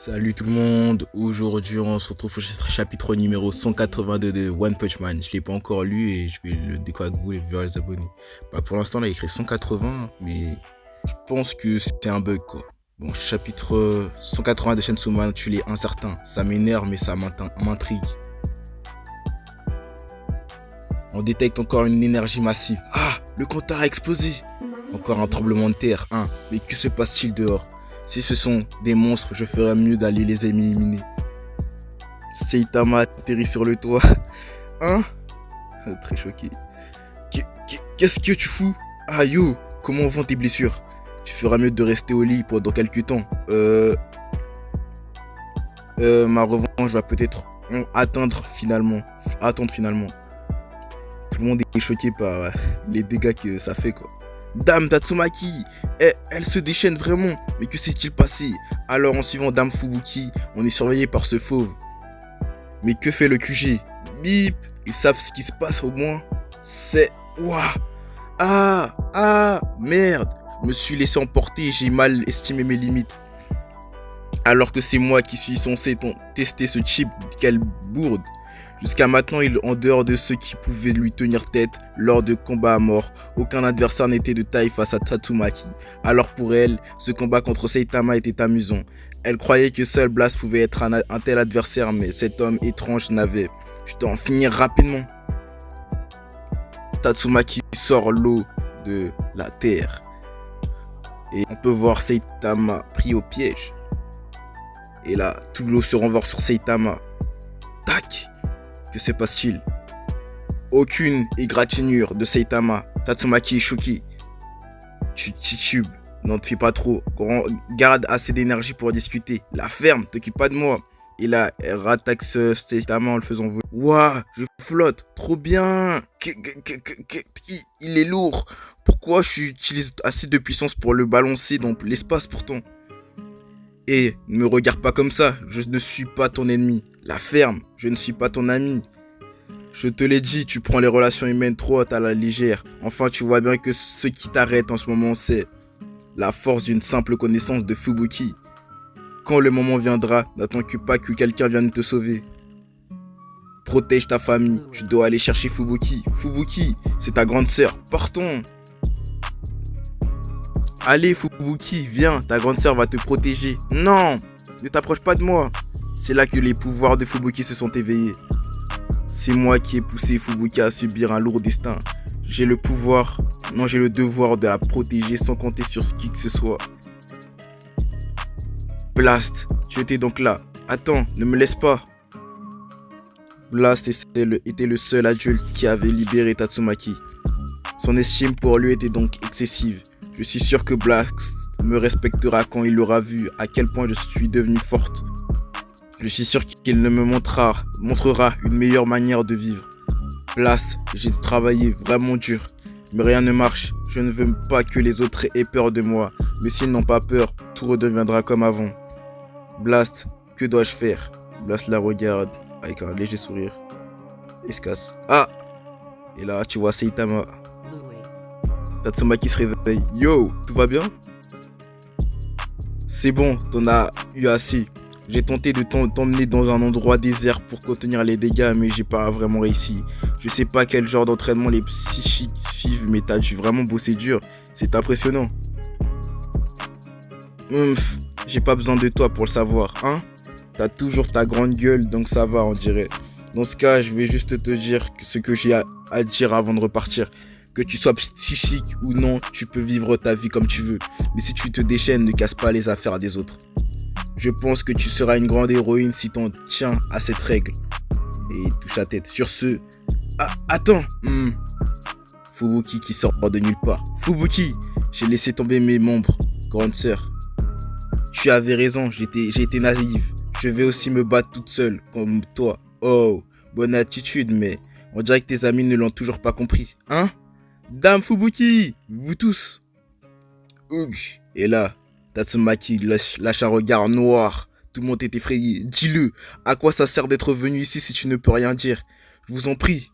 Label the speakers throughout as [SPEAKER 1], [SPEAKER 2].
[SPEAKER 1] Salut tout le monde, aujourd'hui on se retrouve au chapitre numéro 182 de One Punch Man. Je l'ai pas encore lu et je vais le découvrir avec vous les abonnés. Pour l'instant là il a écrit 180 mais je pense que c'est un bug quoi. Bon, chapitre 180 de Chainsaw Man, tu l'es incertain. Ça m'énerve mais ça m'intrigue. On détecte encore une énergie massive. Ah, le compteur a explosé. Encore un tremblement de terre. Mais que se passe-t-il dehors? Si ce sont des monstres, je ferais mieux d'aller les éliminer. Saitama atterrit sur le toit. Très choqué. Qu'est-ce que tu fous? Ah yo, comment vont tes blessures? Tu feras mieux de rester au lit pendant quelques temps. Ma revanche va peut-être attendre finalement. Tout le monde est choqué par les dégâts que ça fait quoi. Dame Tatsumaki, elle se déchaîne vraiment, mais que s'est-il passé? Alors en suivant Dame Fubuki, on est surveillé par ce fauve. Mais que fait le QG? Bip, ils savent ce qui se passe au moins. C'est... Ouah. Merde. Je me suis laissé emporter et j'ai mal estimé mes limites. Alors que c'est moi qui suis censé tester ce chip, quelle bourde. Jusqu'à maintenant, en dehors de ceux qui pouvaient lui tenir tête lors de combats à mort, aucun adversaire n'était de taille face à Tatsumaki. Alors pour elle, ce combat contre Saitama était amusant. Elle croyait que seul Blast pouvait être un tel adversaire, mais cet homme étrange n'avait. Je dois en finir rapidement. Tatsumaki sort l'eau de la terre. Et on peut voir Saitama pris au piège. Et là, tout l'eau se renverse sur Saitama. Tac! Que se passe-t-il? Aucune égratignure de Saitama. Tatsumaki est choqué. Tu titubes. N'en te fais pas trop. Garde assez d'énergie pour discuter. La ferme, t'occupe pas de moi. Et là, elle rattaque Saitama en le faisant voler. Ouah, je flotte. Trop bien. Il est lourd. Pourquoi j'utilise assez de puissance pour le balancer dans l'espace pourtant? Et ne me regarde pas comme ça, je ne suis pas ton ennemi. La ferme, je ne suis pas ton ami. Je te l'ai dit, tu prends les relations humaines trop à la légère. Enfin, tu vois bien que ce qui t'arrête en ce moment, c'est la force d'une simple connaissance de Fubuki. Quand le moment viendra, n'attends pas que quelqu'un vienne te sauver. Protège ta famille, je dois aller chercher Fubuki. Fubuki, c'est ta grande sœur, partons. Allez Fubuki, viens, ta grande sœur va te protéger. Non, ne t'approche pas de moi. C'est là que les pouvoirs de Fubuki se sont éveillés. C'est moi qui ai poussé Fubuki à subir un lourd destin. J'ai le devoir de la protéger sans compter sur qui que ce soit. Blast, tu étais donc là. Attends, ne me laisse pas. Blast était le seul adulte qui avait libéré Tatsumaki. Son estime pour lui était donc excessive. Je suis sûr que Blast me respectera quand il aura vu à quel point je suis devenue forte. Je suis sûr qu'il me montrera une meilleure manière de vivre. Blast, j'ai travaillé vraiment dur, mais rien ne marche. Je ne veux pas que les autres aient peur de moi, mais s'ils n'ont pas peur, tout redeviendra comme avant. Blast, que dois-je faire? Blast la regarde avec un léger sourire et se casse. Ah! Et là, tu vois Saitama. Tatsumaki se réveille. Yo, tout va bien? C'est bon, t'en as eu assez. J'ai tenté de t'emmener dans un endroit désert pour contenir les dégâts, mais j'ai pas vraiment réussi. Je sais pas quel genre d'entraînement les psychiques suivent, mais t'as dû vraiment bosser dur. C'est impressionnant. J'ai pas besoin de toi pour le savoir, hein? T'as toujours ta grande gueule, donc ça va, on dirait. Dans ce cas, je vais juste te dire ce que j'ai à dire avant de repartir. Que tu sois psychique ou non, tu peux vivre ta vie comme tu veux. Mais si tu te déchaînes, ne casse pas les affaires des autres. Je pense que tu seras une grande héroïne si t'en tiens à cette règle. Et il touche la tête. Sur ce... Ah, attends. Fubuki qui sort de nulle part. Fubuki, j'ai laissé tomber mes membres, grande sœur. Tu avais raison, j'ai été naïve. Je vais aussi me battre toute seule, comme toi. Oh, bonne attitude, mais on dirait que tes amis ne l'ont toujours pas compris. Hein? Dame Fubuki, vous tous. Oug. Et là, Tatsumaki lâche un regard noir. Tout le monde est effrayé. Dis-le, à quoi ça sert d'être venu ici si tu ne peux rien dire? Je vous en prie.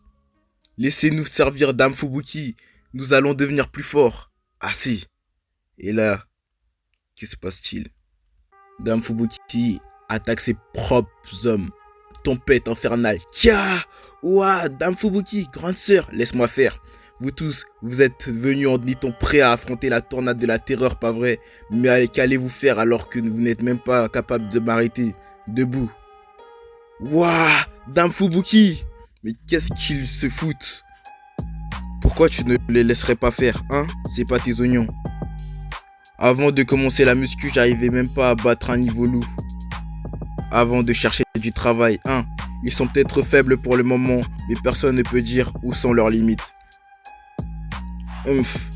[SPEAKER 1] Laissez-nous servir Dame Fubuki. Nous allons devenir plus forts. Assez. Et là, que se passe-t-il? Dame Fubuki attaque ses propres hommes. Tempête infernale. Kia! Ouah, Dame Fubuki, grande sœur, laisse-moi faire. Vous tous, vous êtes venus en étant prêts à affronter la tornade de la terreur, pas vrai? Mais qu'allez-vous faire alors que vous n'êtes même pas capable de m'arrêter? Debout. Ouah, Dame Fubuki! Mais qu'est-ce qu'ils se foutent? Pourquoi tu ne les laisserais pas faire, hein? C'est pas tes oignons. Avant de commencer la muscu, j'arrivais même pas à battre un niveau loup. Avant de chercher du travail, hein? Ils sont peut-être faibles pour le moment, mais personne ne peut dire où sont leurs limites.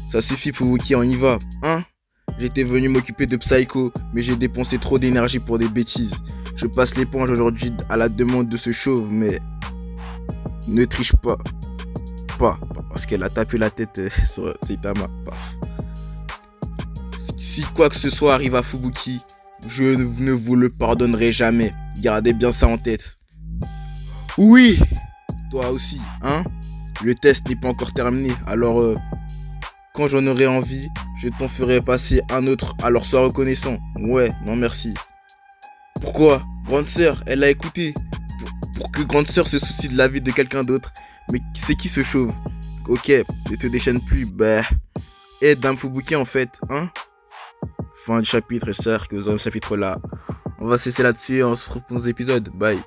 [SPEAKER 1] Ça suffit Fubuki, on y va, hein? J'étais venu m'occuper de Psycho, mais j'ai dépensé trop d'énergie pour des bêtises. Je passe l'éponge aujourd'hui à la demande de ce chauve, mais ne triche pas. Parce qu'elle a tapé la tête sur Saitama. Paf. Si quoi que ce soit arrive à Fubuki, je ne vous le pardonnerai jamais. Gardez bien ça en tête. Oui, toi aussi, hein? Le test n'est pas encore terminé, alors quand j'en aurai envie, je t'en ferai passer un autre, alors sois reconnaissant. Ouais, non merci. Pourquoi? Grande sœur, elle l'a écouté. Pour que grande sœur se soucie de la vie de quelqu'un d'autre. Mais c'est qui ce chauve? Ok, ne te déchaîne plus, bah. Et Dame Fubuki en fait, hein? Fin du chapitre, j'espère que vous avez le chapitre là. On va cesser là-dessus et on se retrouve pour nos épisodes. Bye.